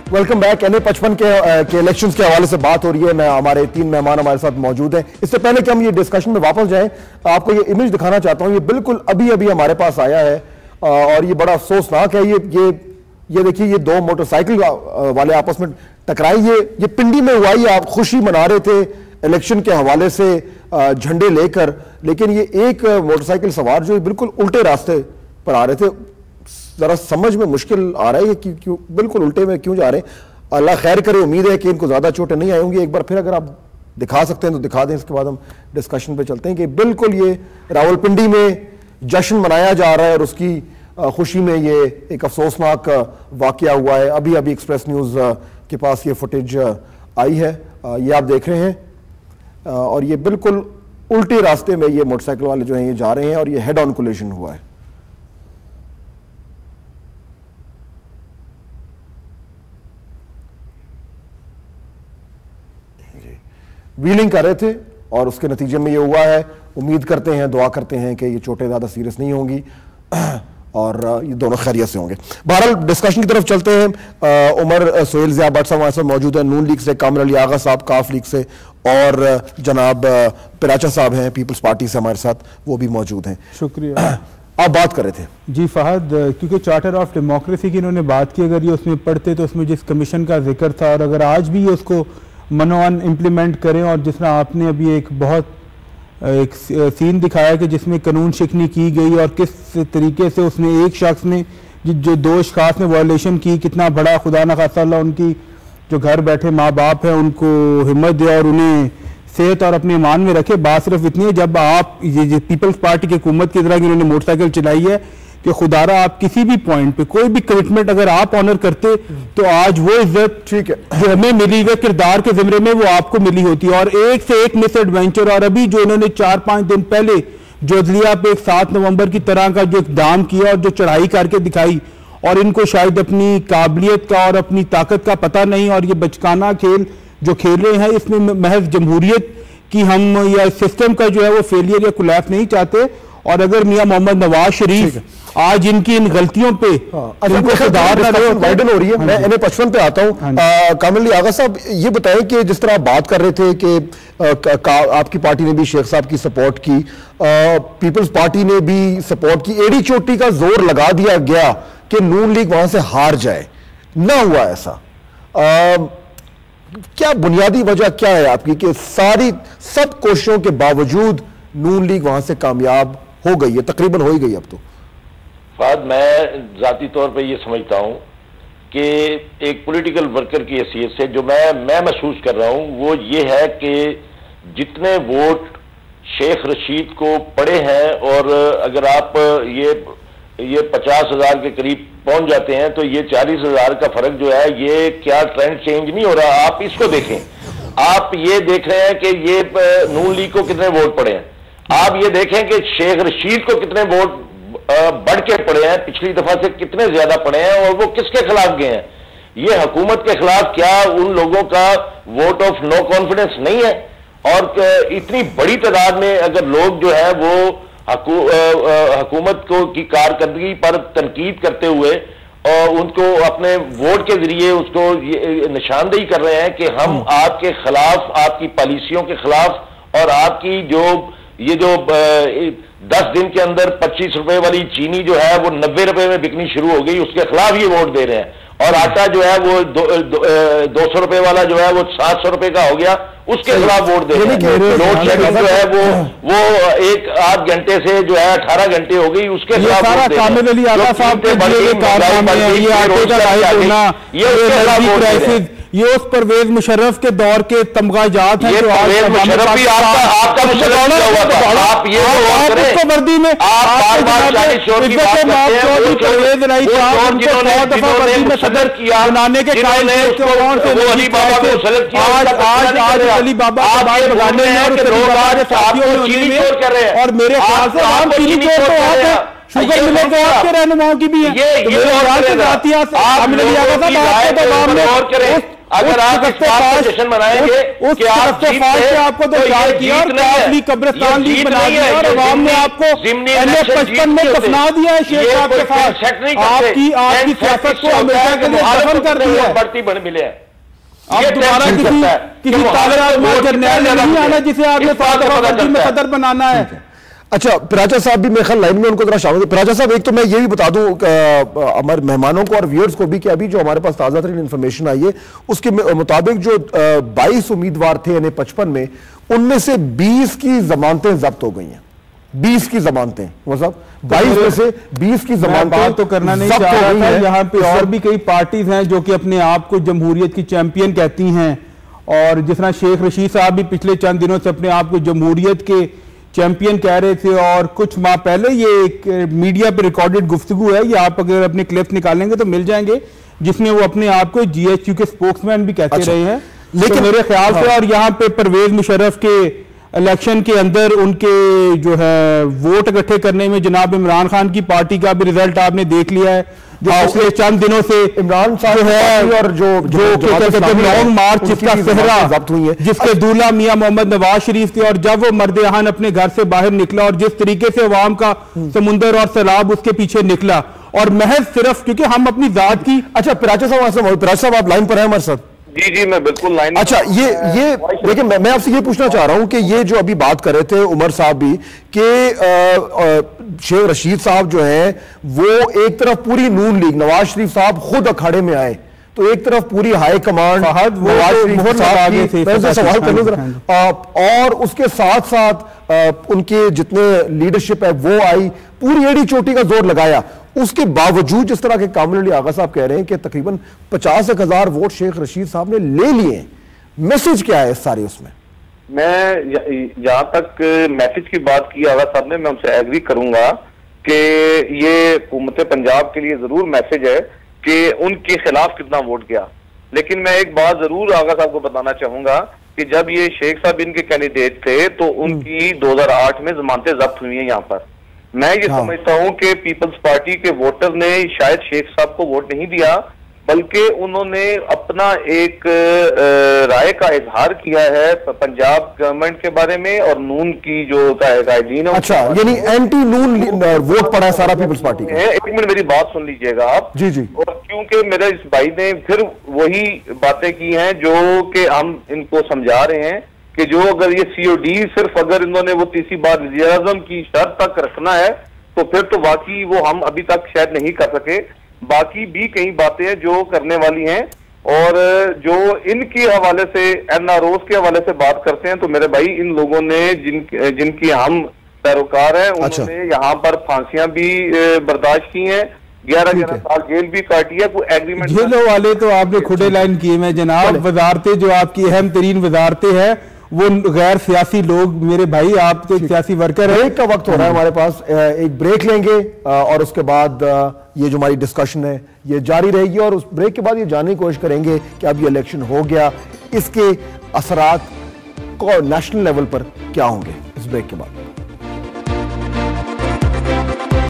Welcome back. NA-55 के elections के हवाले से बात हो रही है। मैं हमारे 3 मेहमान हमारे साथ मौजूद हैं। इससे पहले कि हम ये डिस्कशन में वापस जाएं, आपको ये इमेज दिखाना चाहता हूं। ये बिल्कुल अभी अभी हमारे पास आया है और ये बड़ा अफसोसनाक है। ये देखिए, ये 2 मोटरसाइकिल वाले आपस में टकराए। ये पिंडी में हुआ। ये आप खुशी मना रहे थे इलेक्शन के हवाले से झंडे लेकर, लेकिन ये एक मोटरसाइकिल सवार जो बिल्कुल उल्टे रास्ते पर आ रहे थे। जरा समझ में मुश्किल आ रहा है कि क्यों बिल्कुल उल्टे में क्यों जा रहे हैं। अल्लाह खैर करे। उम्मीद है कि इनको ज्यादा चोटें नहीं आई होंगी। एक बार फिर अगर आप दिखा सकते हैं तो दिखा दें, इसके बाद हम डिस्कशन पे चलते हैं कि बिल्कुल ये रावलपिंडी में जश्न मनाया जा रहा है और उसकी खुशी में ये एक अफसोसनाक वाकया हुआ है। अभी अभी एक्सप्रेस न्यूज के पास ये फुटेज आई है, ये आप देख रहे हैं। और ये बिल्कुल उल्टे रास्ते में ये मोटरसाइकिल वाले जो हैं ये जा रहे हैं और ये हेड ऑन कोलिजन हुआ है। व्हीलिंग कर रहे थे और उसके नतीजे में ये हुआ है। उम्मीद करते हैं, दुआ करते हैं कि ये चोटें ज़्यादा सीरियस नहीं होंगी और ये दोनों खैरियत से होंगे। बहरहाल डिस्कशन की तरफ चलते हैं। उमर सोहेल ज़िया भट्ट साहब हमारे साथ मौजूद हैं, नून लीग से, कामिल अली आगा साहब काफ लीग से, और जनाब पिराचा साहब हैं पीपल्स पार्टी से हमारे साथ, वो भी मौजूद हैं। शुक्रिया। आप बात कर रहे थे जी फहद, क्योंकि चार्टर ऑफ डेमोक्रेसी की इन्होंने बात की, अगर ये उसमें पढ़ते तो उसमें जिस कमीशन का जिक्र था और अगर आज भी ये उसको मनोअन इम्प्लीमेंट करें, और जिस तरह आपने अभी एक सीन दिखाया कि जिसमें कानून शिकनी की गई और किस तरीके से उसने एक शख्स ने जो 2 अशखास ने वायलेशन की, कितना बड़ा खुदा न खास्ता अल्लाह उनकी जो घर बैठे माँ बाप हैं उनको हिम्मत दे और उन्हें सेहत और अपने ईमान में रखे। बात सिर्फ इतनी है, जब आप ये पीपल्स पार्टी की हुकूमत की तरह की उन्होंने मोटरसाइकिल चलाई है कि खुदारा आप किसी भी पॉइंट पे कोई भी कमिटमेंट अगर आप ऑनर करते तो आज वो इज्जत ठीक है जो हमें मिली हुई किरदार के जिम्मे में वो आपको मिली होती। और एक से एक मिस एडवेंचर, और अभी जो इन्होंने 4-5 दिन पहले जो अदलिया पे 7 नवंबर की तरह का जो इक़दाम किया और जो चढ़ाई करके दिखाई, और इनको शायद अपनी काबिलियत का और अपनी ताकत का पता नहीं, और ये बचकाना खेल जो खेल रहे हैं इसमें महज जमहूरियत की हम या सिस्टम का जो है वो फेलियर या कोलैप्स नहीं चाहते। और अगर मियां मोहम्मद नवाज शरीफ आज इनकी इन गलतियों पे इनको सुधार वाइडन हो रही है। मैं NA-55 पे आता हूं। कामिल अली आगा साहब, ये बताएं कि जिस तरह आप बात कर रहे थे कि आपकी पार्टी ने भी शेख साहब की सपोर्ट की, पीपल्स पार्टी ने भी सपोर्ट की, एड़ी चोटी का जोर लगा दिया गया कि नून लीग वहां से हार जाए, ना हुआ ऐसा। क्या बुनियादी वजह क्या है आपकी कि सब कोशिशों के बावजूद नून लीग वहां से कामयाब हो गई है? तकरीबन हो ही गई अब तो। फाद, मैं जाती तौर पे ये समझता हूं कि एक पॉलिटिकल वर्कर की हैसियत से जो मैं महसूस कर रहा हूं वो ये है कि जितने वोट शेख रशीद को पड़े हैं, और अगर आप ये 50,000 के करीब पहुंच जाते हैं तो ये 40,000 का फर्क जो है, ये क्या ट्रेंड चेंज नहीं हो रहा? आप इसको देखें। आप ये देख रहे हैं कि ये नून लीग को कितने वोट पड़े हैं, आप ये देखें कि शेख रशीद को कितने वोट बढ़ के पड़े हैं, पिछली दफा से कितने ज्यादा पड़े हैं, और वो किसके खिलाफ गए हैं? ये हुकूमत के खिलाफ। क्या उन लोगों का वोट ऑफ नो कॉन्फिडेंस नहीं है? और इतनी बड़ी तादाद में अगर लोग जो है वो हुकूमत को की कारकर्दगी पर तनकीद करते हुए और उनको अपने वोट के जरिए उसको निशानदेही कर रहे हैं कि हम आपके खिलाफ, आपकी पॉलिसियों के खिलाफ, और आपकी जो 10 दिन के अंदर 25 रुपए वाली चीनी जो है वो 90 रुपए में बिकनी शुरू हो गई, उसके खिलाफ ये वोट दे रहे हैं। और आटा जो है वो 200 रुपए वाला जो है वो 700 रुपए का हो गया, उसके खिलाफ वोट दे रहे हैं। लोड शेडिंग जो है वो 1-8 घंटे से जो है 18 घंटे हो गई, उसके खिलाफ वोट दे रहे हैं। ये उस परवेज मुशर्रफ के दौर के तमगाजात हैं जो आज आपका वर्दी में सदर किया बनाने के कायल अली बाबा और मेरे ख्याल से आम पीली शुगर मिलें तो आपके रहनुमाओं की भी है। अगर आप इस बात का जश्न मनाएंगे कि आप जीत गए, आपको तो याद किया और काफी कब्रिस्तान लीग बना दिया और आवाम ने आपको 55 में दफना दिया है शेख साहब के साथ। आपकी सियासत को हमेशा के लिए दफन कर दिया है। बढ़ती बन मिले हैं। अब दोबारा किसी ताकतवर जर्नैल नहीं आना जिसे आपने सदर बनाना है। अच्छा, पिराजा साहब भी मेरे ख्याल लाइन में, उनको जरा शामिल। पिराजा साहब, एक तो मैं ये भी बता दूं हमारे मेहमानों को और व्यूअर्स को भी कि अभी जो हमारे पास ताज़ा तरीन इन्फॉर्मेशन आई है उसके मुताबिक जो 22 उम्मीदवार थे यानी 55 में, उनमें से 20 की जमानतें जब्त हो गई हैं। 20 की जमानतें, वो सब 22 में से 20 की जमानतें तो करना नहीं चाह रहा था। यहाँ पे और भी कई पार्टीज हैं जो कि अपने आप को जमहूरियत की चैंपियन कहती हैं, और जिस तरह शेख रशीद साहब भी पिछले चंद दिनों से अपने आप को जमहूरियत के चैंपियन कह रहे थे, और कुछ माह पहले ये एक मीडिया पे रिकॉर्डेड गुफ्तगू है, ये आप अगर अपने क्लिप्स निकालेंगे तो मिल जाएंगे, जिसमें वो अपने आप को GHQ के स्पोक्समैन भी कहते रहे हैं। लेकिन तो मेरे ख्याल से और यहाँ पे परवेज मुशर्रफ के इलेक्शन के अंदर उनके जो है वोट इकट्ठे करने में जनाब इमरान खान की पार्टी का भी रिजल्ट आपने देख लिया है, जो पिछले चंद दिनों से इमरान साहब है और जो लॉन्ग मार्च जिसका सेहरा जब्त हुई है, जिसके दूल्हा मियां मोहम्मद नवाज शरीफ थे, और जब वो मर्द-ए-आन अपने घर से बाहर निकला और जिस तरीके से अवाम का समुंदर और सैलाब उसके पीछे निकला, और महज सिर्फ क्योंकि हम अपनी जात की। अच्छा, पिराजा साहब आप लाइन पर हैं हमारे साथ? जी मैं बिल्कुल लाइन। अच्छा, ये देखिए, मैं आपसे ये पूछना चाह रहा हूं कि ये जो अभी बात कर रहे थे उमर साहब भी कि शेख रशीद साहब जो हैं वो एक तरफ पूरी नून लीग, नवाज शरीफ साहब खुद अखाड़े में आए, तो एक तरफ पूरी हाई कमांड नवाज शरीफ साहब की, सवाल कर लूं, और उसके साथ साथ उनके जितने लीडरशिप है वो आई, पूरी एड़ी चोटी का जोर लगाया। उसके बावजूद जिस तरह के कामिल अली आगा साहब कह रहे हैं कि तकरीबन 50,000 वोट शेख रशीद साहब ने ले लिए, मैसेज क्या है सारे उसमें? मैं जहां तक मैसेज की बात की आगा साहब ने, मैं उनसे एग्री करूंगा कि ये हुकूमत पंजाब के लिए जरूर मैसेज है कि उनके खिलाफ कितना वोट गया। लेकिन मैं एक बात जरूर आगा साहब को बताना चाहूंगा कि जब ये शेख साहब इनके कैंडिडेट थे तो उनकी 2008 में जमानतें जब्त हुई हैं यहाँ पर। मैं ये समझता हूं कि पीपल्स पार्टी के वोटर ने शायद शेख साहब को वोट नहीं दिया, बल्कि उन्होंने अपना एक राय का इजहार किया है पंजाब गवर्नमेंट के बारे में और नून की जो गाइडलाइन है। अच्छा, यानी एंटी नून वोट पड़ा है सारा पीपल्स पार्टी का। एक मिनट मेरी बात सुन लीजिएगा आप। जी जी। और क्योंकि मेरे इस भाई ने फिर वही बातें की हैं जो कि हम इनको समझा रहे हैं कि जो अगर ये COD सिर्फ अगर इन्होंने वो तीसरी बार वज़ीर-ए-आज़म की शर्त तक रखना है तो फिर तो वाकई वो हम अभी तक शायद नहीं कर सके। बाकी भी कई बातें हैं जो करने वाली हैं, और जो इनके हवाले से NROs के हवाले से बात करते हैं तो मेरे भाई इन लोगों ने जिनकी हम पैरोकार हैं उन्होंने यहाँ पर फांसियां भी बर्दाश्त की हैं, 11 साल जेल भी काटी है। कोई एग्रीमेंट जेलों वाले तो आपने खुदे लाइन किए में जनाब, वजारतें जो आपकी अहम तरीन वजारतें हैं वो गैर सियासी लोग, मेरे भाई आप तो एक सियासी वर्कर है। ब्रेक का वक्त हो रहा है हमारे पास, एक ब्रेक लेंगे और उसके बाद ये जो हमारी डिस्कशन है ये जारी रहेगी, और उस ब्रेक के बाद ये जानने की कोशिश करेंगे कि अब ये इलेक्शन हो गया, इसके असरात को नेशनल लेवल पर क्या होंगे इस ब्रेक के बाद।